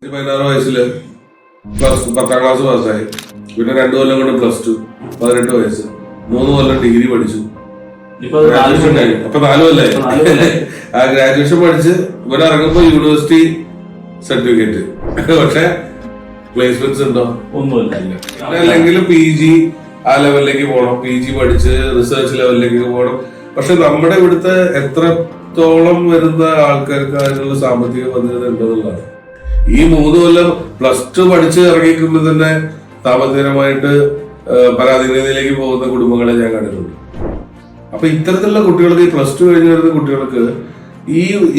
16 വയസ്സില് 10ാം ക്ലാസ് പാസ്സായി. പിന്നെ 2 കൊല്ലം കൊണ്ട് +2, 18 വയസ്സ്, 3 കൊല്ലം ഡിഗ്രി പഠിച്ചു. ഗ്രാജുവേഷൻ കഴിഞ്ഞു. അപ്പൊ 4 കൊല്ലായി. ആ ഗ്രാജുവേഷൻ പഠിച്ച് ഇവിടെ ഇറങ്ങുമ്പോ യൂണിവേഴ്സിറ്റി സർട്ടിഫിക്കറ്റ്, പക്ഷെ പ്ലേസ്മെന്റ്സ് ഉണ്ടോ? ഒന്നുമില്ല. അല്ലെങ്കിൽ PG ആ ലെവലിലേക്ക് പോകണം, PG പഠിച്ച് റിസർച്ച് ലെവലിലേക്ക് പോകണം. പക്ഷെ നമ്മുടെ ഇവിടുത്തെ എത്രത്തോളം വരുന്ന ആൾക്കാർക്ക് അതിനുള്ള സാമ്പത്തിക ഭദ്രത ഉണ്ടെന്നുള്ളതാണ്. ഈ 3 കൊല്ലം +2 പഠിച്ച് ഇറങ്ങിക്കുമ്പോൾ തന്നെ സാമ്പത്തികമായിട്ട് പരാധീനതയിലേക്ക് പോകുന്ന കുടുംബങ്ങളെ ഞാൻ കണ്ടിട്ടുണ്ട്. അപ്പൊ ഇത്തരത്തിലുള്ള കുട്ടികൾക്ക്, ഈ +2 കഴിഞ്ഞ് വരുന്ന കുട്ടികൾക്ക്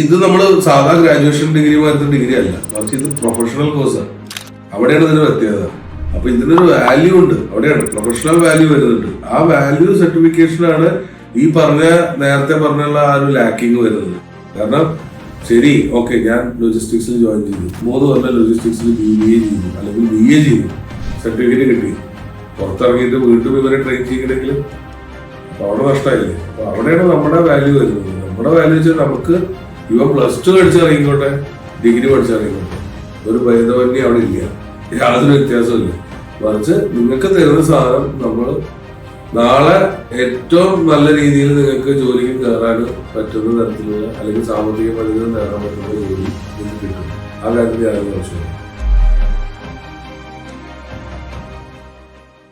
ഇത് നമ്മൾ സാധാ ഗ്രാജുവേഷൻ ഡിഗ്രി പോലത്തെ ഡിഗ്രി അല്ല, മറിച്ച് ഇത് പ്രൊഫഷണൽ കോഴ്സാണ്. അവിടെയാണ് ഇതിന് പ്രത്യേകത. അപ്പൊ ഇതിനൊരു വാല്യൂ ഉണ്ട്, അവിടെയാണ് പ്രൊഫഷണൽ വാല്യൂ വരുന്നുണ്ട്. ആ വാല്യൂ സർട്ടിഫിക്കേഷനാണ് ഈ നേരത്തെ പറഞ്ഞുള്ള ആ ഒരു ലാക്കിങ് വരുന്നത്. കാരണം ശരി, ഓക്കെ, ഞാൻ ലോജിസ്റ്റിക്സിൽ ജോയിൻ ചെയ്തു, 3 കൊല്ലം ലോജിസ്റ്റിക്സിൽ BBA ചെയ്തു അല്ലെങ്കിൽ BA ചെയ്തു, സർട്ടിഫിക്കറ്റ് കിട്ടി, പുറത്തിറങ്ങിയിട്ട് വീണ്ടും ഇവരെ ട്രെയിൻ ചെയ്യണമെങ്കിൽ അപ്പൊ അവിടെ നഷ്ടമായില്ലേ. അപ്പൊ അവിടെയാണ് നമ്മുടെ വാല്യൂ വരുന്നത്. നമ്മുടെ വാല്യൂ വെച്ചാൽ നമുക്ക് ഇവ +2 പഠിച്ചിറങ്ങിക്കോട്ടെ, ഡിഗ്രി പഠിച്ചിറങ്ങിക്കോട്ടെ, ഒരു ഭേദമന്യേ അവിടെ ഇല്ല, യാതൊരു വ്യത്യാസമില്ല. മറിച്ച് നിങ്ങൾക്ക് തരുന്ന സാധനം നമ്മൾ നാളെ ഏറ്റവും നല്ല രീതിയിൽ നിങ്ങൾക്ക് ജോലിക്ക് കയറാൻ പറ്റുന്ന തരത്തിലുള്ള അല്ലെങ്കിൽ സാമ്പത്തിക ഭദ്രത നേടാൻ പറ്റുന്ന ജോലി നിങ്ങൾക്ക് കിട്ടും. ആ കാര്യത്തിൽ യാതൊരു ആവശ്യമില്ല.